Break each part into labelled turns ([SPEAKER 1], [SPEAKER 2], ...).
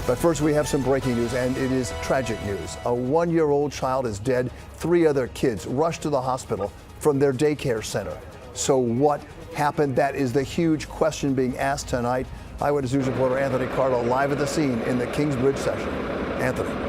[SPEAKER 1] But first, we have some breaking news, and it is tragic news. A 1-year-old child is dead. 3 other kids rushed to the hospital from their daycare center. So what happened? That is the huge question being asked tonight. Eyewitness News reporter Anthony Carlo live at the scene in the Kingsbridge session. Anthony.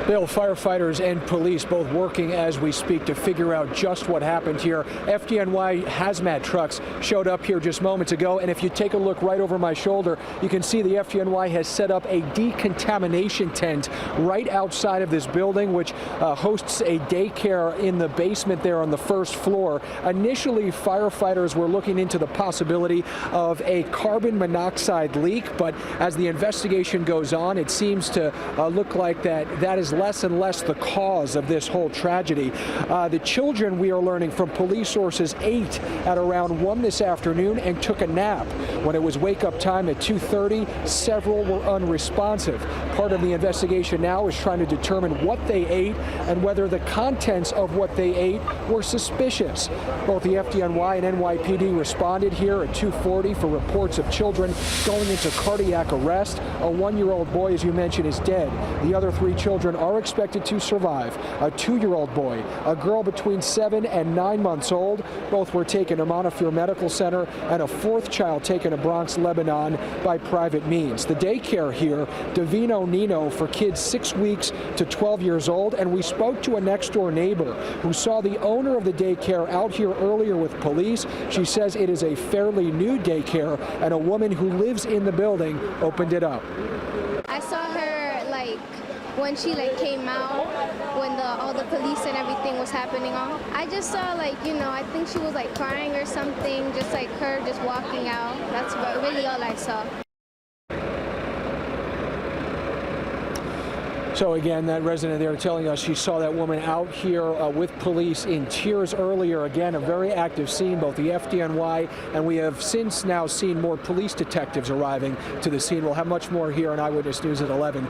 [SPEAKER 2] Bill, firefighters and police both working as we speak to figure out just what happened here. FDNY hazmat trucks showed up here just moments ago, and if you take a look right over my shoulder, you can see the FDNY has set up a decontamination tent right outside of this building, which hosts a daycare in the basement there on the first floor. Initially, firefighters were looking into the possibility of a carbon monoxide leak, but as the investigation goes on, it seems to look like that is less and less the cause of this whole tragedy. The children, we are learning from police sources, ate at around 1 this afternoon and took a nap. When it was wake-up time at 2:30, several were unresponsive. Part of the investigation now is trying to determine what they ate and whether the contents of what they ate were suspicious. Both the FDNY and NYPD responded here at 2:40 for reports of children going into cardiac arrest. A 1-year-old boy, as you mentioned, is dead. The other 3 children are expected to survive. A 2-year-old boy, a girl between 7 and 9 months old. Both were taken to Montefiore Medical Center, and a 4th child taken to Bronx, Lebanon by private means. The daycare here, Divino Nino, for kids 6 weeks to 12 years old, and we spoke to a next-door neighbor who saw the owner of the daycare out here earlier with police. She says it is a fairly new daycare, and a woman who lives in the building opened it up.
[SPEAKER 3] I saw her when she came out, when all the police and everything was happening on. I just saw I think she was crying or something, just her just walking out. That's really all I saw.
[SPEAKER 2] So again, that resident there telling us she saw that woman out here with police in tears earlier. Again, a very active scene, both the FDNY, and we have since now seen more police detectives arriving to the scene. We'll have much more here on Eyewitness News at 11.